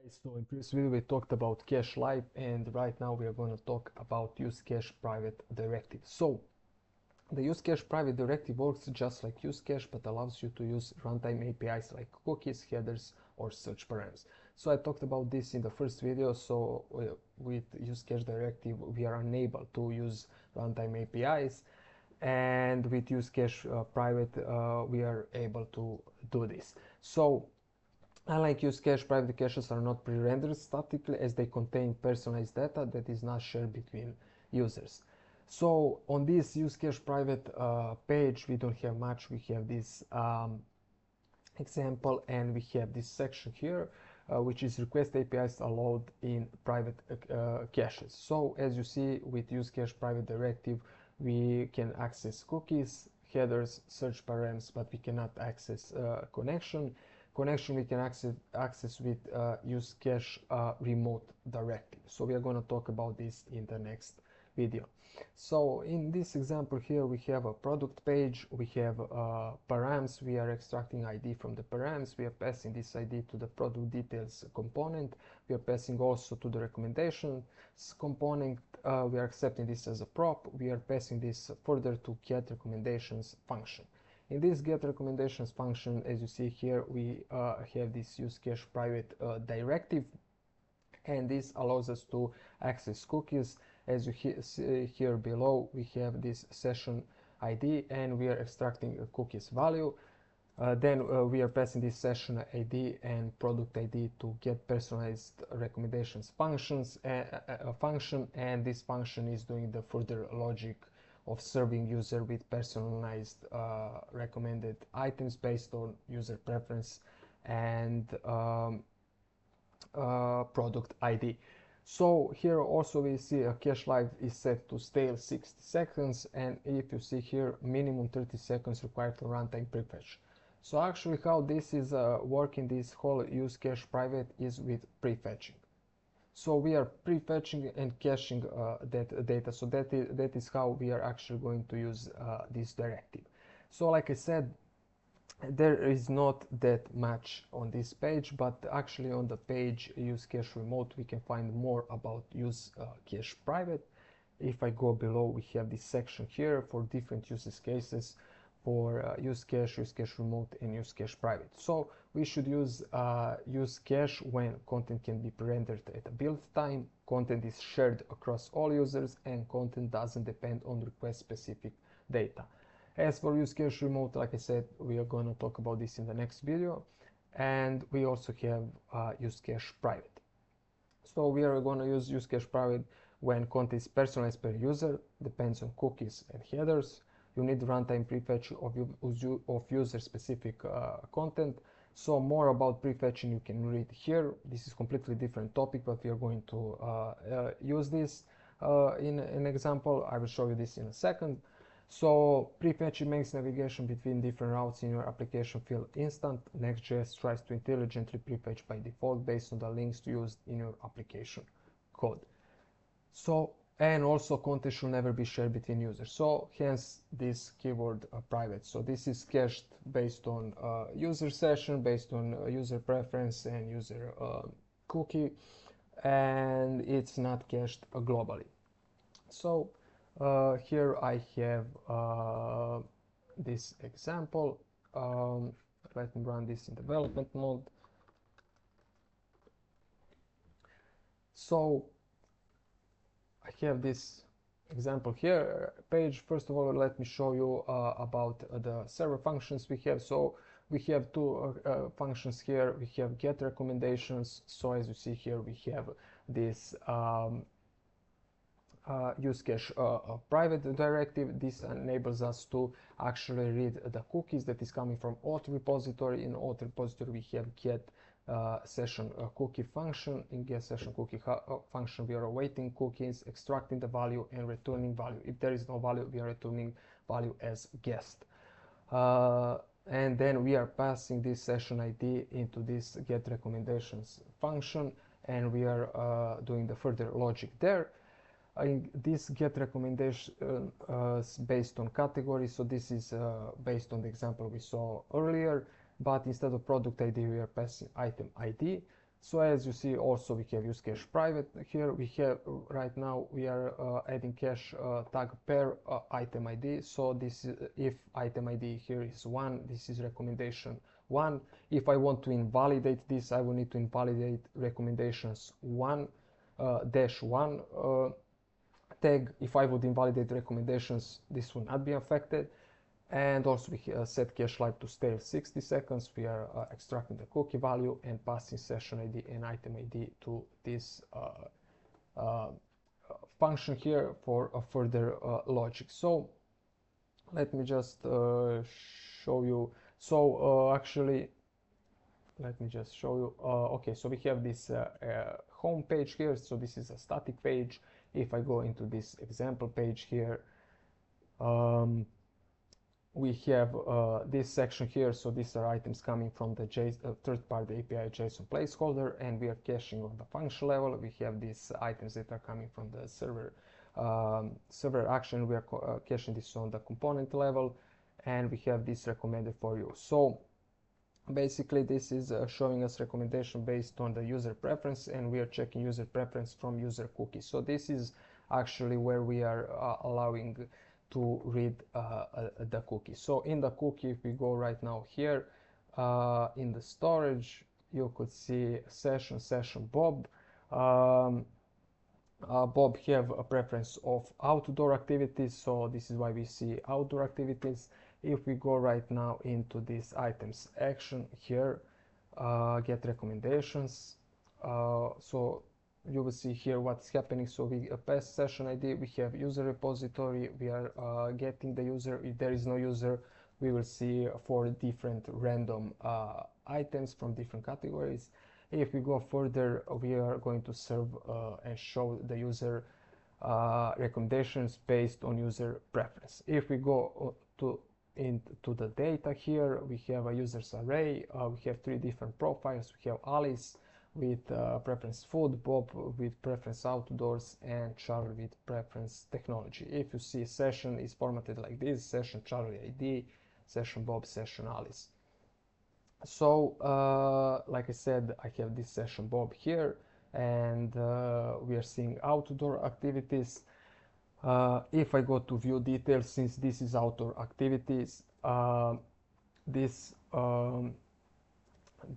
Guys, so in previous video we talked about cache live, and right now we are going to talk about use cache private directive. So the use cache private directive works just like use cache, but allows you to use runtime APIs like cookies, headers, or search params. So I talked about this in the first video. So with use cache directive we are unable to use runtime APIs, and with use cache private we are able to do this. So unlike use cache, private caches are not pre-rendered statically, as they contain personalized data that is not shared between users. So on this use cache private page, we don't have much. We have this example, and we have this section here, which is request APIs allowed in private caches. So as you see, with use cache private directive, we can access cookies, headers, search params, but we cannot access connection we can access with use cache remote directive. So we are going to talk about this in the next video. So in this example here we have a product page, we have params, we are extracting ID from the params, we are passing this ID to the product details component, we are passing also to the recommendations component, we are accepting this as a prop, we are passing this further to get recommendations function. In this get recommendations function, as you see here, we have this use cache private directive, and this allows us to access cookies. As you see here below, we have this session ID, and we are extracting a cookies value. Then we are passing this session ID and product ID to get personalized recommendations function, and this function is doing the further logic of serving user with personalized recommended items based on user preference and product ID. So here also we see a cache live is set to stale 60 seconds, and if you see here, minimum 30 seconds required for runtime prefetch. So actually how this is working, this whole use cache private, is with prefetching. So we are prefetching and caching that data. So that is how we are actually going to use this directive. So like I said, there is not that much on this page, but actually on the page use cache remote we can find more about use cache private. If I go below, we have this section here for different use cases for use cache remote, and use cache private. So we should use cache when content can be pre-rendered at a build time, content is shared across all users, and content doesn't depend on request specific data. As for use cache remote, like I said, we are going to talk about this in the next video. And we also have use cache private. So we are going to use cache private when content is personalized per user, depends on cookies and headers. You need runtime prefetch of user specific content. So more about prefetching you can read here. This is completely different topic, but we are going to use this in an example. I will show you this in a second. So prefetching makes navigation between different routes in your application feel instant. Next.js tries to intelligently prefetch by default based on the links used in your application code. So, and also content should never be shared between users. So hence this keyword private. So this is cached based on user session, based on user preference and user cookie, and it's not cached globally. So here I have this example. Let me run this in development mode. So I have this example here page. First of all, let me show you about the server functions we have. So we have two functions here. We have get recommendations. So as you see here, we have this use cache private directive. This enables us to actually read the cookies that is coming from auth repository. In auth repository we have get session cookie function. In get session cookie function we are awaiting cookies, extracting the value, and returning value. If there is no value, we are returning value as guest. And then we are passing this session ID into this get recommendations function, and we are doing the further logic there. In this get recommendation based on category, so this is based on the example we saw earlier, but instead of product ID we are passing item ID. So as you see, also we have use cache private here. We have right now we are adding cache tag per item ID. So this is if item ID here is 1, this is recommendation 1. If I want to invalidate this, I will need to invalidate recommendations 1 dash 1 tag. If I would invalidate recommendations, this will not be affected. And also we set cache life to stale 60 seconds. We are extracting the cookie value and passing session ID and item ID to this function here for further logic. So let me just show you. So actually, let me just show you. Okay, so we have this home page here. So this is a static page. If I go into this example page here, we have this section here. So these are items coming from the third-party API JSON placeholder, and we are caching on the function level. We have these items that are coming from the server action. We are caching this on the component level, and we have this recommended for you. So basically this is showing us recommendation based on the user preference, and we are checking user preference from user cookie. So this is actually where we are allowing to read the cookie. So in the cookie, if we go right now here in the storage, you could see session Bob. Bob have a preference of outdoor activities, so this is why we see outdoor activities. If we go right now into this items action here, get recommendations, so you will see here what's happening. So we pass session ID, we have user repository, we are getting the user. If there is no user, we will see 4 different random items from different categories. If we go further, we are going to serve and show the user recommendations based on user preference. If we go into the data here, we have a users array. We have 3 different profiles. We have Alice with preference food, Bob with preference outdoors, and Charlie with preference technology. If you see session is formatted like this: session Charlie ID, session Bob, session Alice. So like I said, I have this session Bob here, and we are seeing outdoor activities. If I go to view details, since this is outdoor activities, this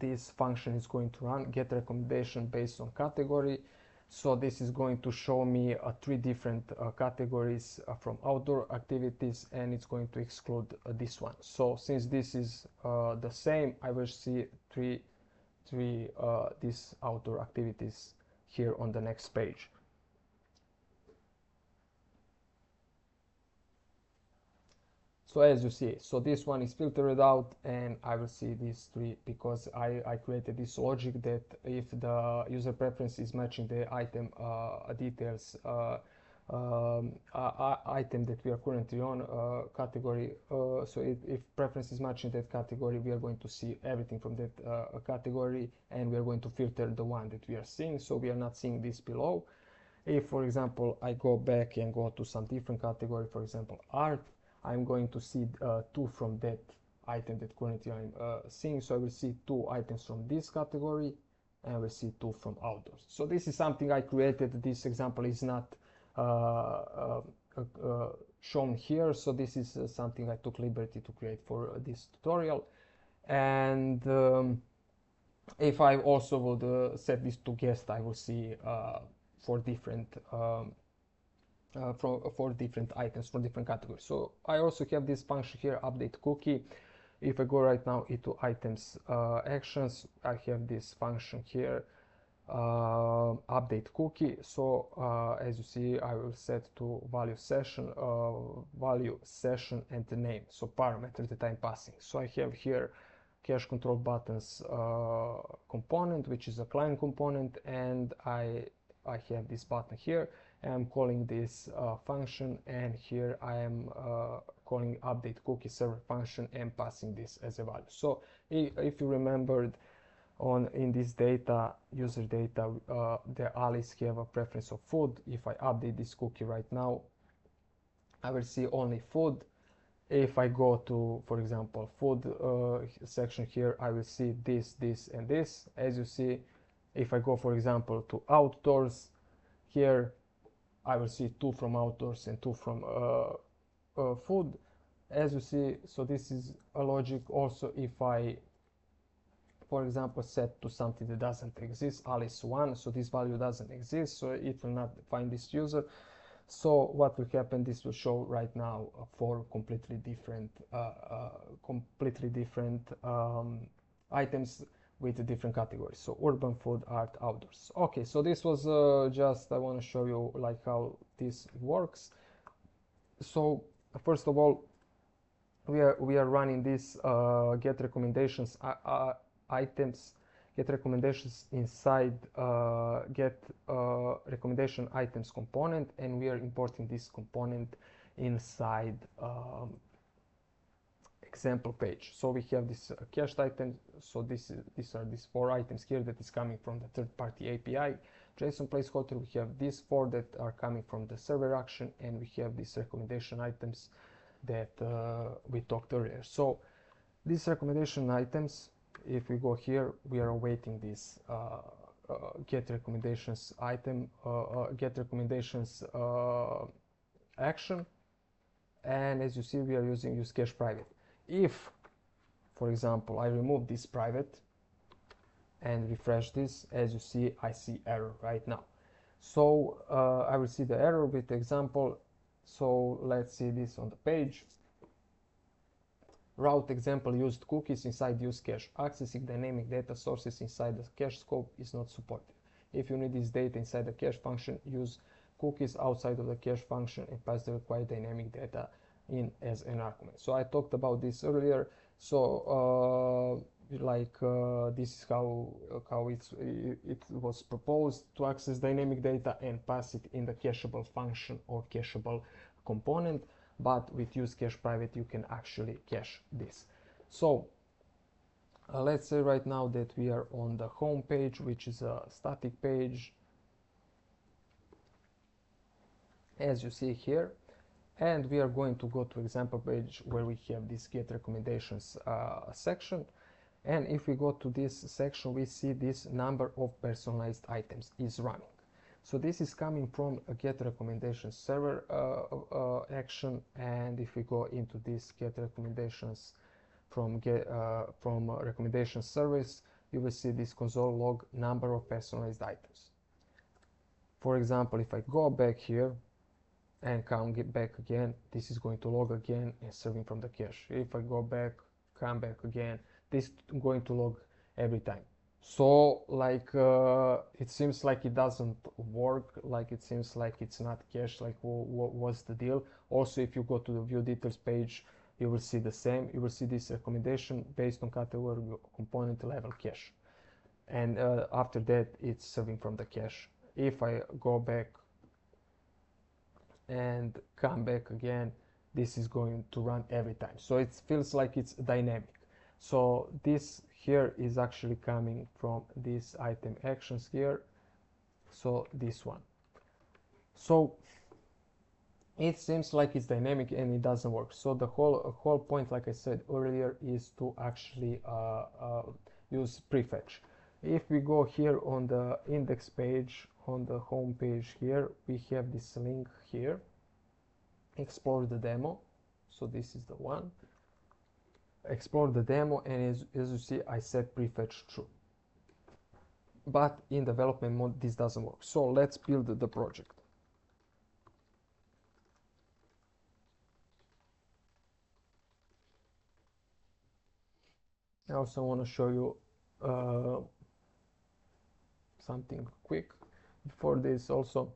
this function is going to run get recommendation based on category. So this is going to show me 3 different categories from outdoor activities, and it's going to exclude this one. So since this is the same, I will see three these outdoor activities here on the next page. So as you see, so this one is filtered out, and I will see these 3 because I created this logic that if the user preference is matching the item details item that we are currently on category, so if preference is matching that category, we are going to see everything from that category, and we are going to filter the one that we are seeing, so we are not seeing this below. If, for example, I go back and go to some different category, for example art, I'm going to see 2 from that item that currently I'm seeing. So I will see 2 items from this category, and I will see 2 from outdoors. So this is something I created. This example is not shown here. So this is something I took liberty to create for this tutorial. And if I also would set this to guest, I will see 4 different for different items from different categories. So I also have this function here, update cookie. If I go right now into items actions, I have this function here, update cookie. So as you see, I will set to value session and the name, so parameter that I'm passing. So I have here cache control buttons component, which is a client component, and I have this button here. I'm calling this function, and here I am calling update cookie server function and passing this as a value. So if you remembered in this data, user data, the Alice have a preference of food. If I update this cookie right now, I will see only food. If I go to, for example, food section here, I will see this, and this. As you see, If I go, for example, to outdoors, here I will see 2 from outdoors and 2 from food. As you see, so this is a logic. Also, if I, for example, set to something that doesn't exist, Alice1, so this value doesn't exist, so it will not find this user. So what will happen, this will show right now four completely different items with different categories. So urban, food, art, outdoors. Okay, so this was just, I want to show you like how this works. So first of all, we are running this get recommendations items, get recommendations inside get recommendation items component, and we are importing this component inside example page. So we have this cached item. So these are these 4 items here that is coming from the third-party API JSON placeholder. We have these 4 that are coming from the server action, and we have these recommendation items that we talked earlier. So these recommendation items, if we go here, we are awaiting this get recommendations item, get recommendations action, and as you see, we are using use cache private. If, for example, I remove this private and refresh this, as you see, I see error right now. So I will see the error with the example. So let's see this on the page. Route example used cookies inside use cache. Accessing dynamic data sources inside the cache scope is not supported. If you need this data inside the cache function, use cookies outside of the cache function and pass the required dynamic data in as an argument. So I talked about this earlier. So this is how it was proposed to access dynamic data and pass it in the cacheable function or cacheable component. But with use cache private, you can actually cache this. So let's say right now that we are on the home page, which is a static page, as you see here, and we are going to go to example page where we have this get recommendations section. And if we go to this section, we see this number of personalized items is running. So this is coming from a get recommendations server action, and if we go into this get recommendations from recommendations service, you will see this console log number of personalized items. For example, if I go back here and come back again, this is going to log again and serving from the cache. If I go back, come back again, this is going to log every time. So like it seems like it doesn't work, like it seems like it's not cached, like what's the deal? Also, if you go to the view details page, you will see the same. You will see this recommendation based on category component level cache, and after that it's serving from the cache. If I go back and come back again, this is going to run every time. So it feels like it's dynamic. So this here is actually coming from this item actions here, so this one. So it seems like it's dynamic and it doesn't work. So the whole point, like I said earlier, is to actually use prefetch. If we go here on the index page, on the home page here, we have this link here, explore the demo. So this is the one. Explore the demo, and as you see, I set prefetch true. But in development mode, this doesn't work. So let's build the project. I also want to show you something quick before this also.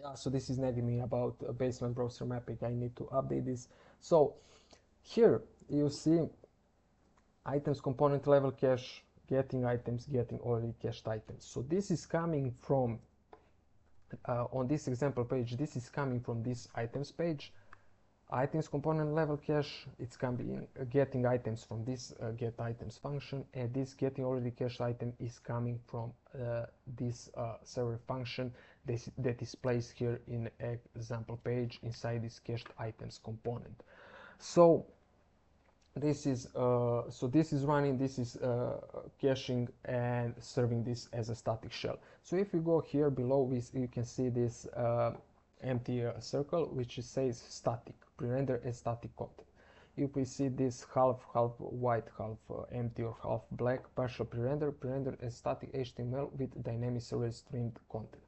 Yeah, so this is nagging me about basement browser mapping. I need to update this. So here you see items component level cache, getting items, getting already cached items. So this is coming from on this example page, this is coming from this items page. Items component level cache, it's coming getting items from this get items function, and this getting already cached item is coming from this server function that is placed here in example page inside this cached items component. So this is running, this is caching and serving this as a static shell. So if you go here below, you can see this empty circle which says static, pre-render as static content. If we see this half white, half empty, or half black, partial pre-render as static HTML with dynamic server streamed content.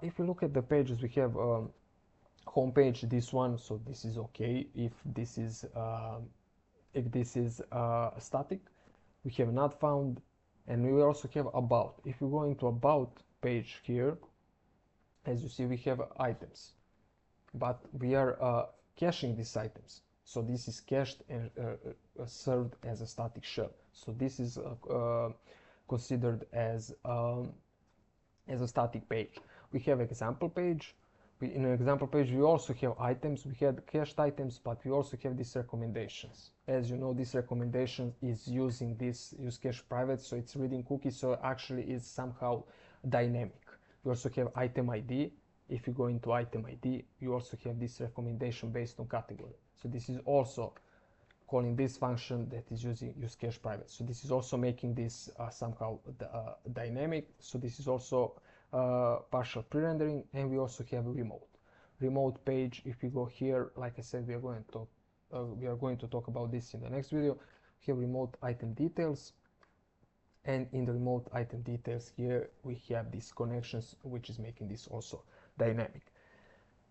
If you look at the pages, we have home page, this one, so this is okay. If this is static, we have not found, and we also have about. If you go into about page here, as you see, we have items, but we are caching these items. So this is cached and served as a static shell. So this is considered as a static page. We have example page. In an example page, we also have items. We had cached items, but we also have these recommendations. As you know, this recommendation is using this use cache private, so it's reading cookies, so actually it's somehow dynamic. We also have item ID. If you go into item ID, you also have this recommendation based on category. So this is also calling this function that is using use cache private. So this is also making this somehow dynamic. So this is also partial pre-rendering, and we also have remote page. If we go here, like I said, we are going to talk about this in the next video. We have remote item details, and in the remote item details here we have these connections, which is making this also dynamic.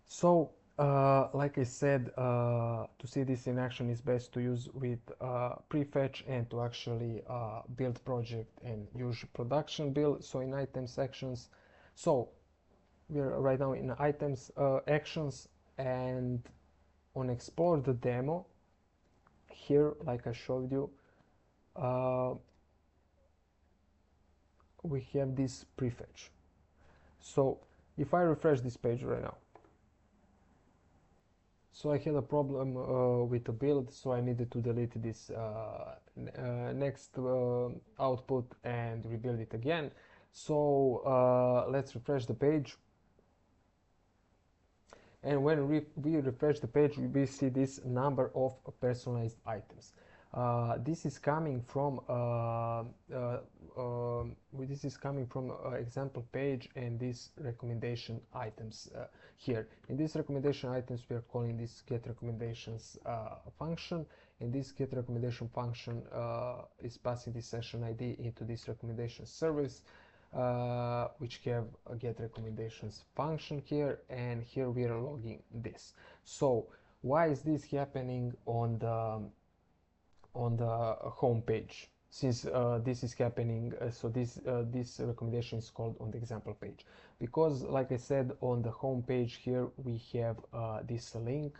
So like I said, to see this in action is best to use with prefetch and to actually build project and use production build. So in item sections, so we're right now in items actions, and on explore the demo here, like I showed you, we have this prefetch. So if I refresh this page right now, so I had a problem with the build, so I needed to delete this next output and rebuild it again. So let's refresh the page. And when we refresh the page, we see this number of personalized items. This is coming from example page and this recommendation items here. In this recommendation items, we are calling this get recommendations function, and this get recommendation function is passing this session ID into this recommendation service, which have a get recommendations function here, and here we are logging this. So why is this happening on the home page? Since this is happening, so this recommendation is called on the example page, because like I said, on the home page here we have this link,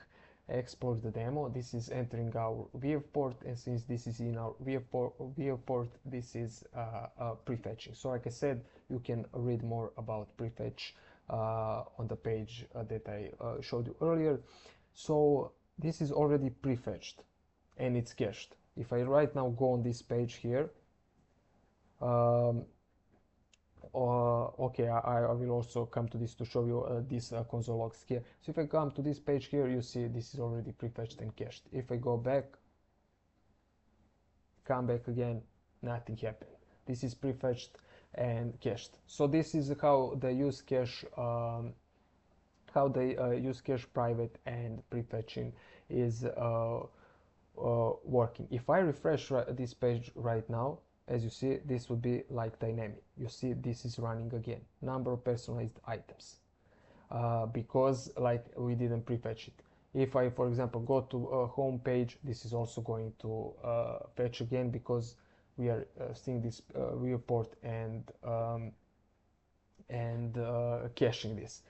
export the demo. This is entering our viewport, and since this is in our viewport, this is prefetching. So like I said, you can read more about prefetch on the page that I showed you earlier. So this is already prefetched and it's cached. If I right now go on this page here, okay, I will also come to this to show you this console logs here. So if I come to this page here, you see this is already prefetched and cached. If I go back, come back again, nothing happened. This is prefetched and cached. So this is how the use cache private and prefetching is working. If I refresh this page right now, as you see, this would be like dynamic. You see this is running again, number of personalized items, because like we didn't prefetch it. If I, for example, go to a home page, this is also going to fetch again, because we are seeing this report and caching this.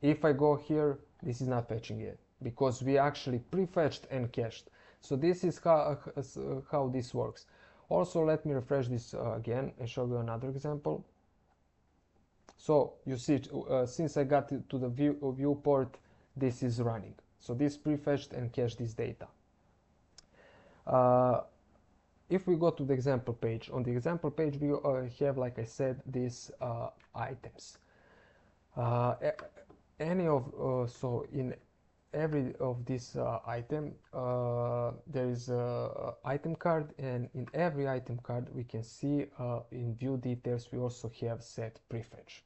If I go here, this is not fetching yet, because we actually prefetched and cached. So this is how this works. Also, let me refresh this again and show you another example. So you see, since I got to the viewport, this is running. So this prefetched and cached this data. if we go to the example page, on the example page we have, like I said, these items. Any of so in every of this item there is a item card, and in every item card we can see in view details we also have set prefetch.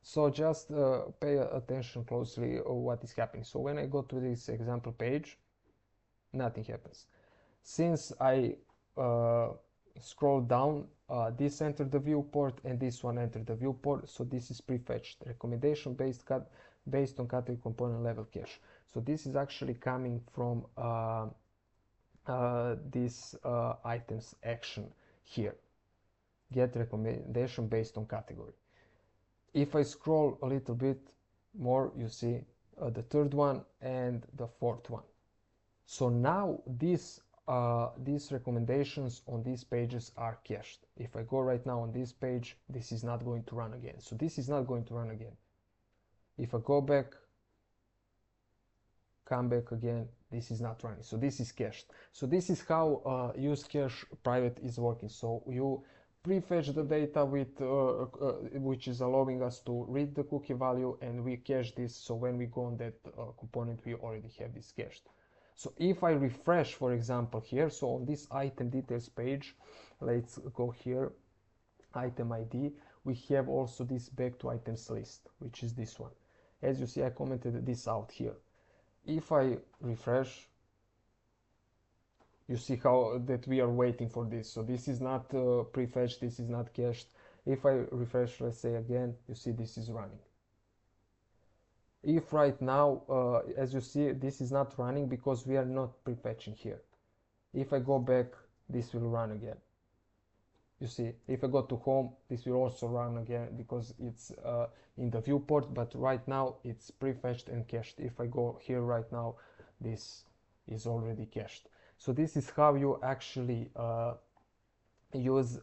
So just pay attention closely what is happening. So when I go to this example page, nothing happens. Since I scroll down, this entered the viewport and this one entered the viewport, so this is prefetched recommendation based on category component level cache. So this is actually coming from this items action here, get recommendation based on category. If I scroll a little bit more, you see the third one and the fourth one. So now these recommendations on these pages are cached. If I go right now on this page, this is not going to run again. So this is not going to run again. If I go back, come back again, this is not running. So this is cached. So this is how use cache private is working. So you prefetch the data with which is allowing us to read the cookie value, and we cache this. So when we go on that component, we already have this cached. So if I refresh, for example, here, so on this item details page, let's go here, item ID, we have also this back to items list, which is this one. As you see, I commented this out here. If I refresh, you see how that we are waiting for this. So this is not prefetched, this is not cached. If I refresh, let's say again, you see this is running. If right now, as you see, this is not running because we are not prefetching here. If I go back, this will run again. You see, if I go to home, this will also run again because it's in the viewport, but right now it's prefetched and cached. If I go here right now, this is already cached. So this is how you actually use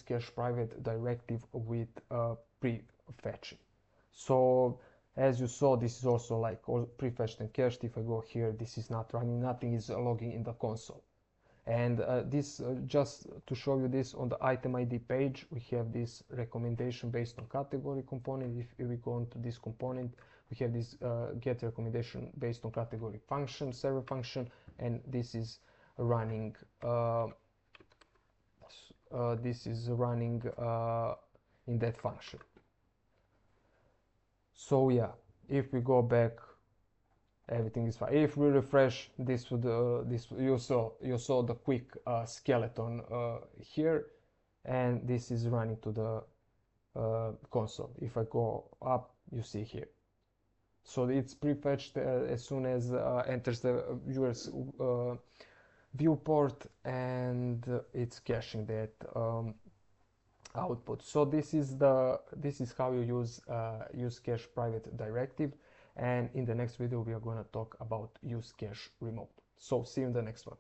cache private directive with prefetching. So as you saw, this is also like all prefetched and cached. If I go here, this is not running, nothing is logging in the console. And this just to show you this, on the item ID page we have this recommendation based on category component. If we go into this component, we have this get recommendation based on category function, server function, and this is running in that function. So yeah, if we go back, everything is fine. If we refresh, this would you saw the quick skeleton here, and this is running to the console. If I go up, you see here. So it's prefetched as soon as enters the viewer's viewport, and it's caching that output. So this is how you use cache private directive, and in the next video we are going to talk about use cache remote. So see you in the next one.